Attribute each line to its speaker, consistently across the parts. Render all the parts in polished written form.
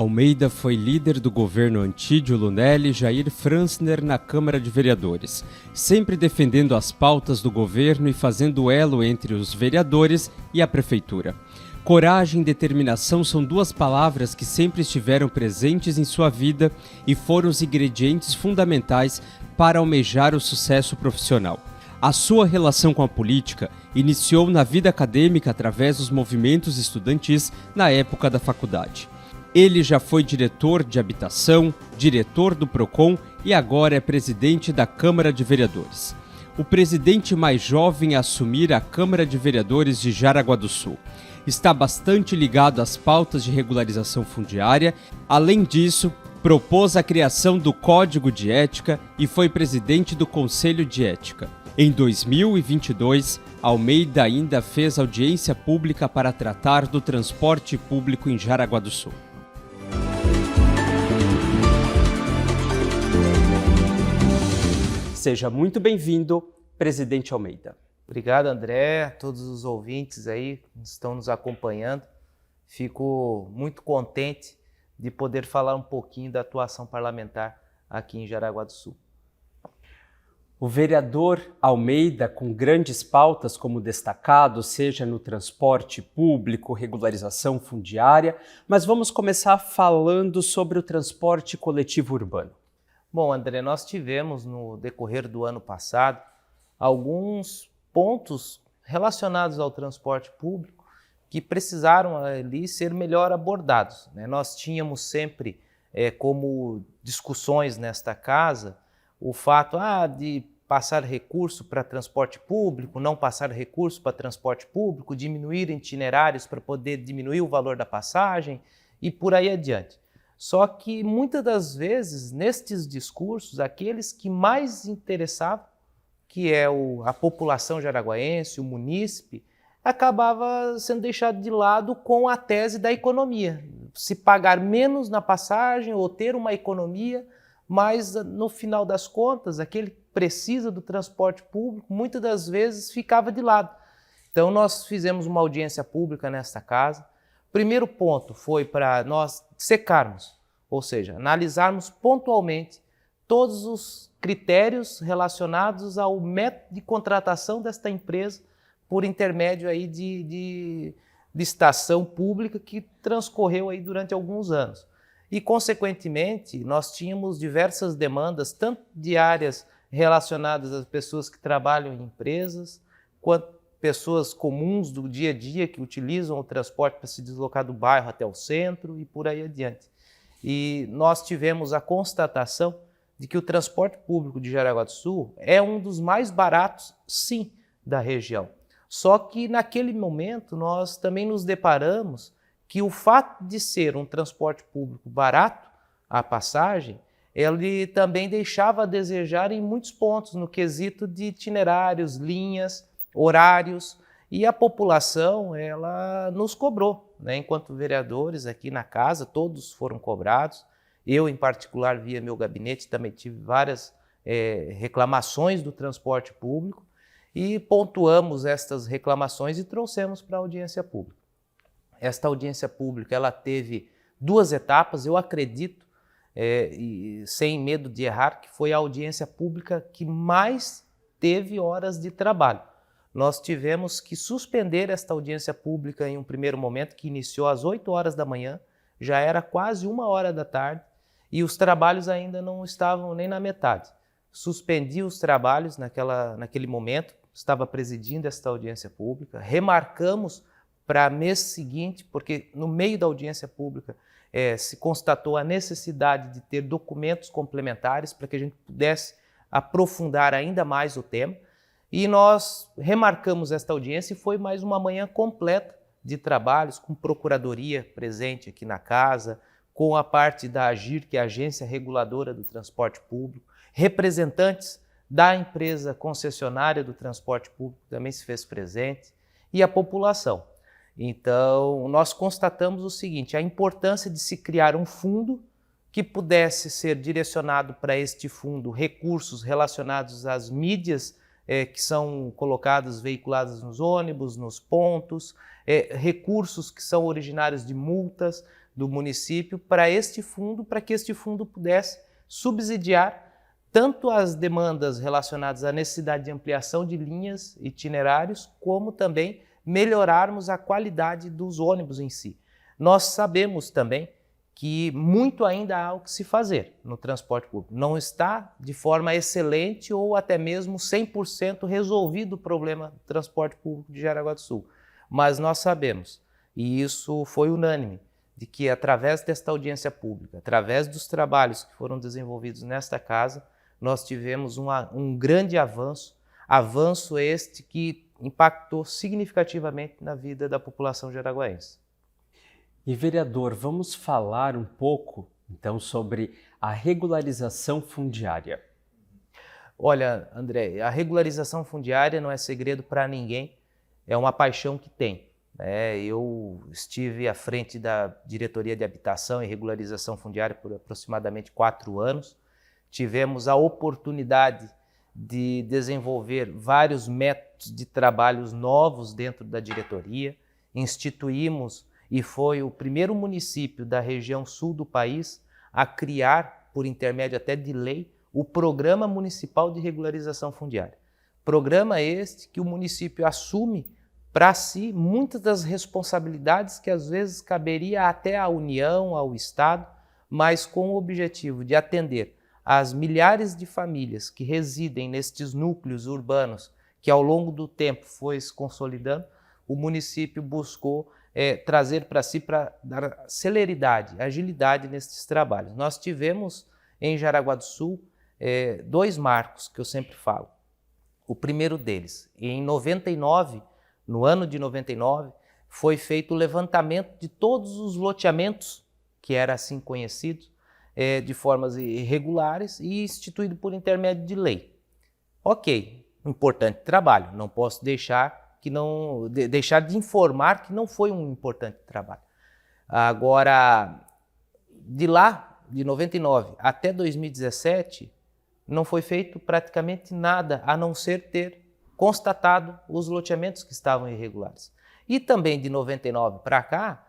Speaker 1: Almeida foi líder do governo Antídio Lunelli Jair Franzner na Câmara de Vereadores, sempre defendendo as pautas do governo e fazendo elo entre os vereadores e a prefeitura. Coragem e determinação são duas palavras que sempre estiveram presentes em sua vida e foram os ingredientes fundamentais para almejar o sucesso profissional. A sua relação com a política iniciou na vida acadêmica através dos movimentos estudantis na época da faculdade. Ele já foi diretor de habitação, diretor do PROCON e agora é presidente da Câmara de Vereadores. O presidente mais jovem a assumir a Câmara de Vereadores de Jaraguá do Sul. Está bastante ligado às pautas de regularização fundiária. Além disso, propôs a criação do Código de Ética e foi presidente do Conselho de Ética. Em 2022, Almeida ainda fez audiência pública para tratar do transporte público em Jaraguá do Sul. Seja muito bem-vindo, presidente Almeida.
Speaker 2: Obrigado, André, a todos os ouvintes aí que estão nos acompanhando. Fico muito contente de poder falar um pouquinho da atuação parlamentar aqui em Jaraguá do Sul.
Speaker 1: O vereador Almeida, com grandes pautas como destacado, seja no transporte público, regularização fundiária, mas vamos começar falando sobre o transporte coletivo urbano.
Speaker 2: Bom, André, nós tivemos no decorrer do ano passado alguns pontos relacionados ao transporte público que precisaram ali ser melhor abordados, né? Nós tínhamos sempre como discussões nesta casa o fato de passar recurso para transporte público, não passar recurso para transporte público, diminuir itinerários para poder diminuir o valor da passagem e por aí adiante. Só que muitas das vezes, nestes discursos, aqueles que mais interessavam, que é a população jaraguaense, o munícipe, acabava sendo deixado de lado com a tese da economia. Se pagar menos na passagem ou ter uma economia, mas no final das contas, aquele que precisa do transporte público, muitas das vezes ficava de lado. Então nós fizemos uma audiência pública nesta casa. Primeiro ponto foi para nós secarmos, ou seja, analisarmos pontualmente todos os critérios relacionados ao método de contratação desta empresa por intermédio aí de licitação pública que transcorreu aí durante alguns anos. E, consequentemente, nós tínhamos diversas demandas, tanto de áreas relacionadas às pessoas que trabalham em empresas, quanto pessoas comuns do dia a dia que utilizam o transporte para se deslocar do bairro até o centro e por aí adiante. E nós tivemos a constatação de que o transporte público de Jaraguá do Sul é um dos mais baratos, sim, da região. Só que naquele momento nós também nos deparamos que o fato de ser um transporte público barato, a passagem, ele também deixava a desejar em muitos pontos, no quesito de itinerários, linhas, horários, e a população ela nos cobrou, né? Enquanto vereadores aqui na casa, todos foram cobrados. Eu, em particular, via meu gabinete, também tive várias reclamações do transporte público e pontuamos estas reclamações e trouxemos para a audiência pública. Esta audiência pública ela teve duas etapas, eu acredito, e sem medo de errar, que foi a audiência pública que mais teve horas de trabalho. Nós tivemos que suspender esta audiência pública em um primeiro momento, que iniciou às 8 horas da manhã, já era quase 1h da tarde, e os trabalhos ainda não estavam nem na metade. Suspendi os trabalhos naquele momento, estava presidindo esta audiência pública, remarcamos para mês seguinte, porque no meio da audiência pública se constatou a necessidade de ter documentos complementares para que a gente pudesse aprofundar ainda mais o tema. E nós remarcamos esta audiência e foi mais uma manhã completa de trabalhos, com procuradoria presente aqui na casa, com a parte da AGIR, que é a Agência Reguladora do Transporte Público, representantes da empresa concessionária do transporte público também se fez presente, e a população. Então, nós constatamos o seguinte: a importância de se criar um fundo que pudesse ser direcionado para este fundo recursos relacionados às mídias que são colocadas, veiculadas nos ônibus, nos pontos, recursos que são originários de multas, do município para este fundo, para que este fundo pudesse subsidiar tanto as demandas relacionadas à necessidade de ampliação de linhas, itinerários, como também melhorarmos a qualidade dos ônibus em si. Nós sabemos também que muito ainda há o que se fazer no transporte público. Não está de forma excelente ou até mesmo 100% resolvido o problema do transporte público de Jaraguá do Sul. Mas nós sabemos, e isso foi unânime, de que através desta audiência pública, através dos trabalhos que foram desenvolvidos nesta casa, nós tivemos um grande avanço este que impactou significativamente na vida da população jaraguaense.
Speaker 1: E vereador, vamos falar um pouco então sobre a regularização fundiária.
Speaker 2: Olha, André, a regularização fundiária não é segredo para ninguém, é uma paixão que tem. Eu estive à frente da Diretoria de Habitação e Regularização Fundiária por aproximadamente 4 anos. Tivemos a oportunidade de desenvolver vários métodos de trabalhos novos dentro da diretoria. Instituímos, e foi o primeiro município da região sul do país a criar, por intermédio até de lei, o Programa Municipal de Regularização Fundiária. Programa este que o município assume para si muitas das responsabilidades que às vezes caberia até à União, ao Estado, mas com o objetivo de atender as milhares de famílias que residem nestes núcleos urbanos que ao longo do tempo foi se consolidando, o município buscou trazer para si para dar celeridade, agilidade nesses trabalhos. Nós tivemos em Jaraguá do Sul 2 marcos que eu sempre falo. O primeiro deles, em 99, no ano de 99, foi feito o levantamento de todos os loteamentos, que era assim conhecido, de formas irregulares e instituído por intermédio de lei. Ok, importante trabalho, não posso deixar de informar que não foi um importante trabalho. Agora, de lá, de 99 até 2017, não foi feito praticamente nada, a não ser ter constatado os loteamentos que estavam irregulares. E também de 99 para cá,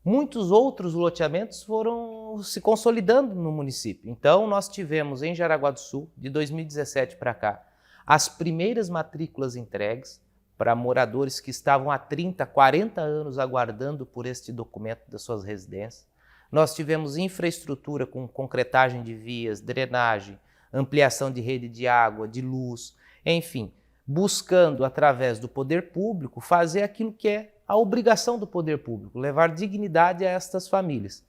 Speaker 2: muitos outros loteamentos foram se consolidando no município. Então, nós tivemos em Jaraguá do Sul, de 2017 para cá, as primeiras matrículas entregues para moradores que estavam há 30, 40 anos aguardando por este documento das suas residências. Nós tivemos infraestrutura com concretagem de vias, drenagem, ampliação de rede de água, de luz, enfim, buscando, através do poder público, fazer aquilo que é a obrigação do poder público, levar dignidade a estas famílias.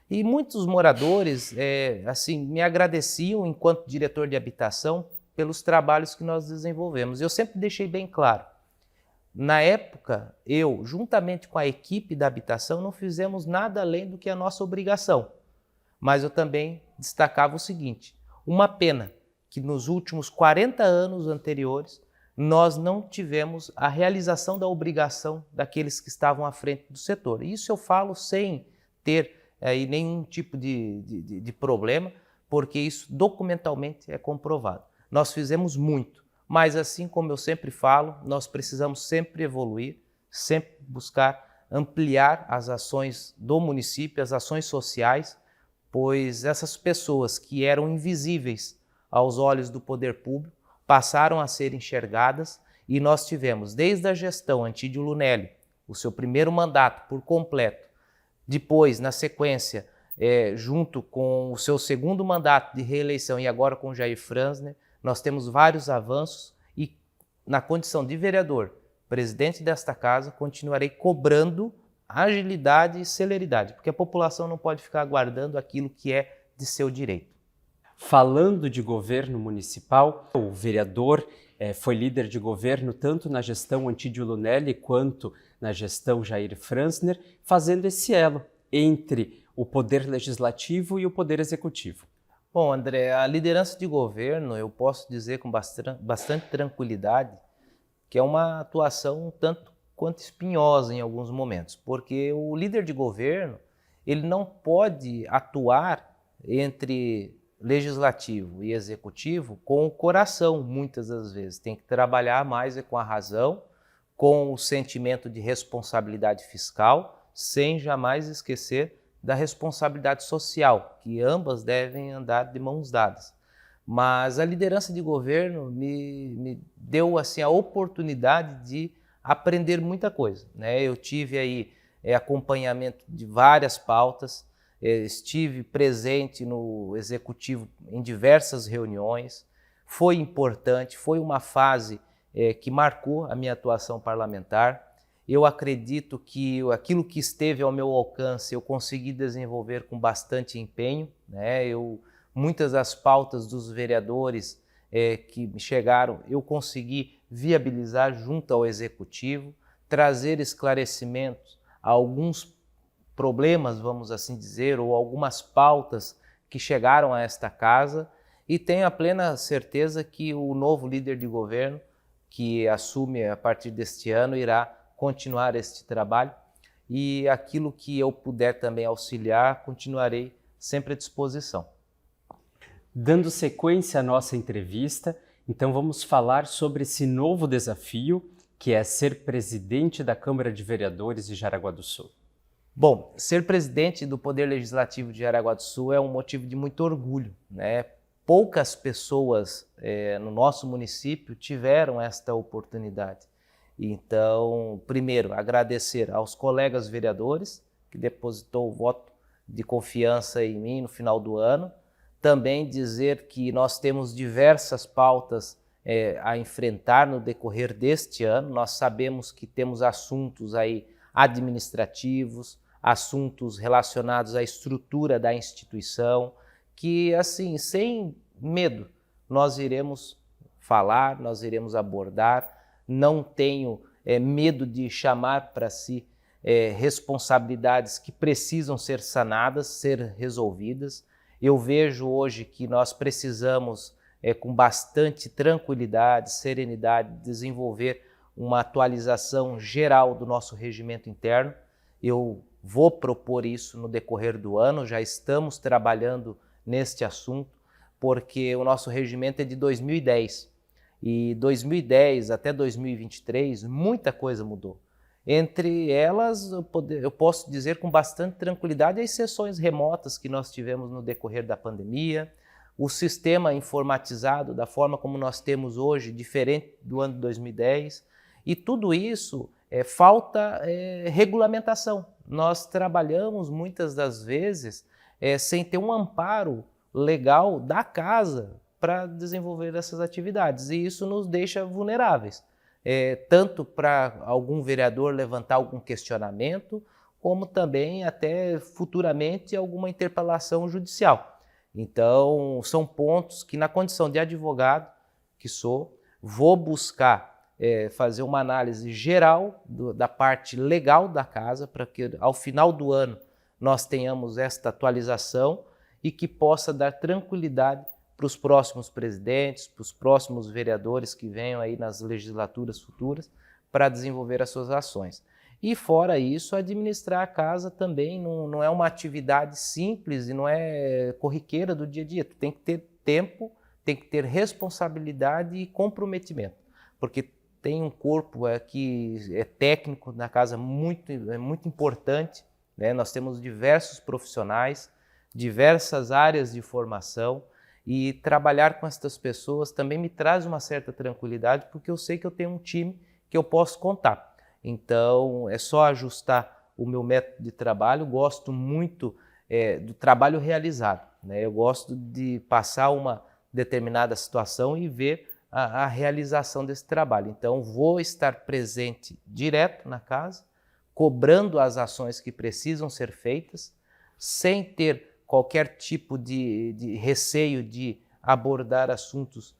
Speaker 2: E muitos moradores me agradeciam, enquanto diretor de habitação, pelos trabalhos que nós desenvolvemos. Eu sempre deixei bem claro, na época, eu, juntamente com a equipe da habitação, não fizemos nada além do que a nossa obrigação. Mas eu também destacava o seguinte, uma pena que nos últimos 40 anos anteriores, nós não tivemos a realização da obrigação daqueles que estavam à frente do setor. Isso eu falo sem ter nenhum tipo de problema, porque isso documentalmente é comprovado. Nós fizemos muito. Mas assim como eu sempre falo, nós precisamos sempre evoluir, sempre buscar ampliar as ações do município, as ações sociais, pois essas pessoas que eram invisíveis aos olhos do poder público passaram a ser enxergadas e nós tivemos, desde a gestão Antídio Lunelli, o seu primeiro mandato por completo, depois, na sequência, junto com o seu segundo mandato de reeleição e agora com Jair Franzner, nós temos vários avanços e, na condição de vereador, presidente desta casa, continuarei cobrando agilidade e celeridade, porque a população não pode ficar aguardando aquilo que é de seu direito.
Speaker 1: Falando de governo municipal, o vereador foi líder de governo tanto na gestão Antídio Lunelli quanto na gestão Jair Franzner, fazendo esse elo entre o poder legislativo e o poder executivo.
Speaker 2: Bom, André, a liderança de governo, eu posso dizer com bastante tranquilidade que é uma atuação um tanto quanto espinhosa em alguns momentos, porque o líder de governo, ele não pode atuar entre legislativo e executivo com o coração, muitas das vezes. Tem que trabalhar mais com a razão, com o sentimento de responsabilidade fiscal, sem jamais esquecer da responsabilidade social, que ambas devem andar de mãos dadas. Mas a liderança de governo me deu assim, a oportunidade de aprender muita coisa, né? Eu tive aí acompanhamento de várias pautas, estive presente no executivo em diversas reuniões, foi importante, foi uma fase que marcou a minha atuação parlamentar. Eu acredito que aquilo que esteve ao meu alcance eu consegui desenvolver com bastante empenho, né? Muitas das pautas dos vereadores que me chegaram, eu consegui viabilizar junto ao Executivo, trazer esclarecimentos a alguns problemas, vamos assim dizer, ou algumas pautas que chegaram a esta casa, e tenho a plena certeza que o novo líder de governo, que assume a partir deste ano, irá continuar este trabalho, e aquilo que eu puder também auxiliar, continuarei sempre à disposição.
Speaker 1: Dando sequência à nossa entrevista, então vamos falar sobre esse novo desafio, que é ser presidente da Câmara de Vereadores de Jaraguá do Sul.
Speaker 2: Bom, ser presidente do Poder Legislativo de Jaraguá do Sul é um motivo de muito orgulho, né? Poucas pessoas no nosso município tiveram esta oportunidade. Então, primeiro, agradecer aos colegas vereadores que depositou o voto de confiança em mim no final do ano. Também dizer que nós temos diversas pautas a enfrentar no decorrer deste ano. Nós sabemos que temos assuntos aí administrativos, assuntos relacionados à estrutura da instituição, que assim, sem medo, nós iremos falar, nós iremos abordar. Não tenho medo de chamar para si responsabilidades que precisam ser sanadas, ser resolvidas. Eu vejo hoje que nós precisamos, com bastante tranquilidade, serenidade, desenvolver uma atualização geral do nosso regimento interno. Eu vou propor isso no decorrer do ano, já estamos trabalhando neste assunto, porque o nosso regimento é de 2010. E 2010 até 2023, muita coisa mudou. Entre elas, eu posso dizer com bastante tranquilidade as sessões remotas que nós tivemos no decorrer da pandemia, o sistema informatizado da forma como nós temos hoje, diferente do ano de 2010, e tudo isso falta regulamentação. Nós trabalhamos muitas das vezes sem ter um amparo legal da casa para desenvolver essas atividades, e isso nos deixa vulneráveis. Tanto para algum vereador levantar algum questionamento, como também até futuramente alguma interpelação judicial. Então, são pontos que na condição de advogado que sou, vou buscar fazer uma análise geral da parte legal da casa, para que ao final do ano nós tenhamos esta atualização e que possa dar tranquilidade para os próximos presidentes, para os próximos vereadores que venham aí nas legislaturas futuras para desenvolver as suas ações. E fora isso, administrar a casa também não é uma atividade simples e não é corriqueira do dia a dia. Tu tem que ter tempo, tem que ter responsabilidade e comprometimento, porque tem um corpo que é técnico na casa muito importante, né? Nós temos diversos profissionais, diversas áreas de formação, e trabalhar com essas pessoas também me traz uma certa tranquilidade, porque eu sei que eu tenho um time que eu posso contar. Então, é só ajustar o meu método de trabalho. Gosto muito do trabalho realizado, né? Eu gosto de passar uma determinada situação e ver a realização desse trabalho. Então, vou estar presente direto na casa, cobrando as ações que precisam ser feitas, sem ter qualquer tipo de receio de abordar assuntos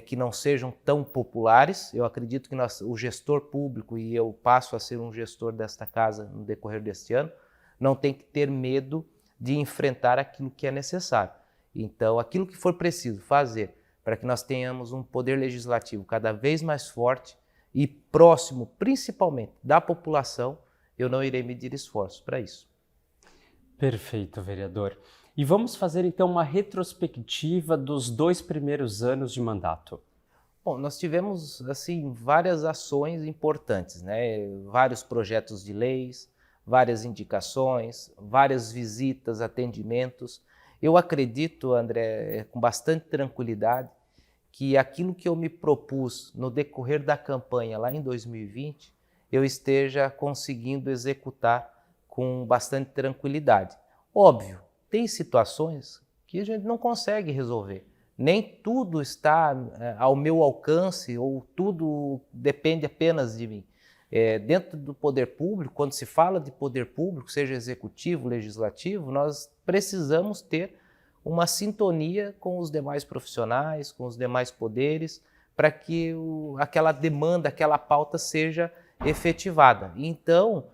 Speaker 2: que não sejam tão populares. Eu acredito que o gestor público, e eu passo a ser um gestor desta casa no decorrer deste ano, não tem que ter medo de enfrentar aquilo que é necessário. Então, aquilo que for preciso fazer para que nós tenhamos um poder legislativo cada vez mais forte e próximo, principalmente, da população, eu não irei medir esforços para isso.
Speaker 1: Perfeito, vereador. E vamos fazer então uma retrospectiva dos 2 primeiros anos de mandato.
Speaker 2: Bom, nós tivemos assim várias ações importantes, né? Vários projetos de leis, várias indicações, várias visitas, atendimentos. Eu acredito, André, com bastante tranquilidade, que aquilo que eu me propus no decorrer da campanha lá em 2020, eu esteja conseguindo executar com bastante tranquilidade. Óbvio, tem situações que a gente não consegue resolver. Nem tudo está ao meu alcance ou tudo depende apenas de mim. Dentro do poder público, quando se fala de poder público, seja executivo, legislativo, nós precisamos ter uma sintonia com os demais profissionais, com os demais poderes, para que aquela demanda, aquela pauta seja efetivada. Então,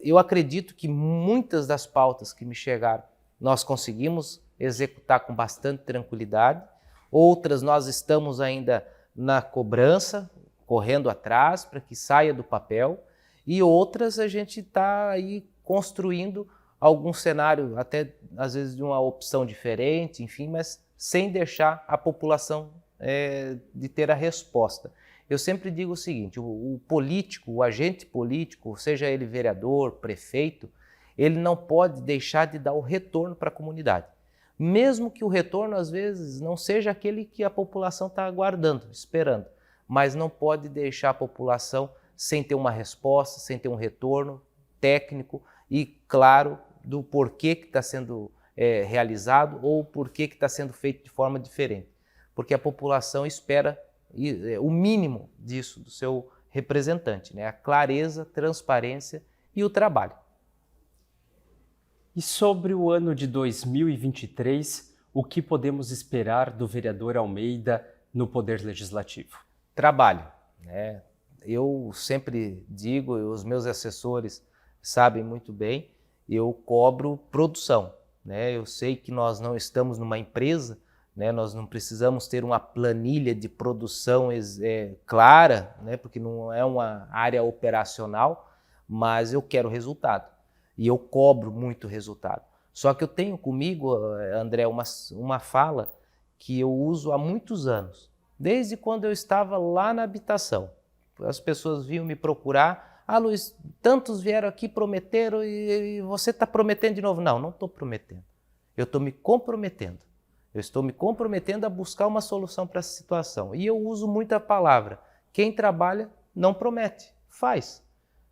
Speaker 2: eu acredito que muitas das pautas que me chegaram, nós conseguimos executar com bastante tranquilidade, outras nós estamos ainda na cobrança, correndo atrás para que saia do papel, e outras a gente está aí construindo algum cenário, até às vezes de uma opção diferente, enfim, mas sem deixar a população de ter a resposta. Eu sempre digo o seguinte, o político, o agente político, seja ele vereador, prefeito, ele não pode deixar de dar o retorno para a comunidade. Mesmo que o retorno, às vezes, não seja aquele que a população está aguardando, esperando, mas não pode deixar a população sem ter uma resposta, sem ter um retorno técnico e claro do porquê que está sendo realizado ou porquê que está sendo feito de forma diferente. Porque a população espera o mínimo disso do seu representante, né? A clareza, transparência e o trabalho.
Speaker 1: E sobre o ano de 2023, o que podemos esperar do vereador Almeida no Poder Legislativo?
Speaker 2: Trabalho, né? Eu sempre digo, os meus assessores sabem muito bem, eu cobro produção, né? Eu sei que nós não estamos numa empresa, né? Nós não precisamos ter uma planilha de produção clara, né? Porque não é uma área operacional, mas eu quero resultado e eu cobro muito resultado. Só que eu tenho comigo, André, uma fala que eu uso há muitos anos, desde quando eu estava lá na habitação. As pessoas vinham me procurar, Luiz, tantos vieram aqui, prometeram e você está prometendo de novo. Não estou prometendo. Eu estou me comprometendo. Eu estou me comprometendo a buscar uma solução para essa situação. E eu uso muito a palavra, quem trabalha não promete, faz.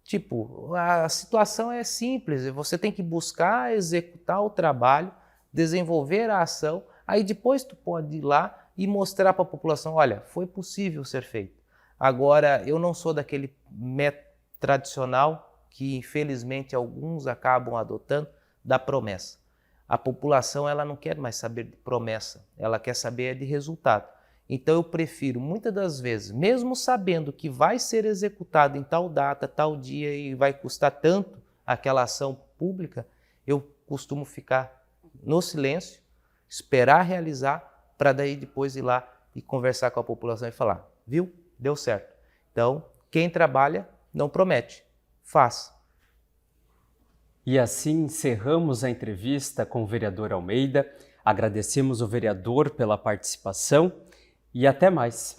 Speaker 2: Tipo, a situação é simples, você tem que buscar, executar o trabalho, desenvolver a ação, aí depois tu pode ir lá e mostrar para a população, olha, foi possível ser feito. Agora, eu não sou daquele método tradicional que infelizmente alguns acabam adotando da promessa. A população ela não quer mais saber de promessa, ela quer saber de resultado. Então eu prefiro muitas das vezes, mesmo sabendo que vai ser executado em tal data, tal dia e vai custar tanto aquela ação pública, eu costumo ficar no silêncio, esperar realizar, para daí depois ir lá e conversar com a população e falar, viu? Deu certo. Então, quem trabalha não promete, faz.
Speaker 1: E assim encerramos a entrevista com o vereador Almeida. Agradecemos ao vereador pela participação e até mais.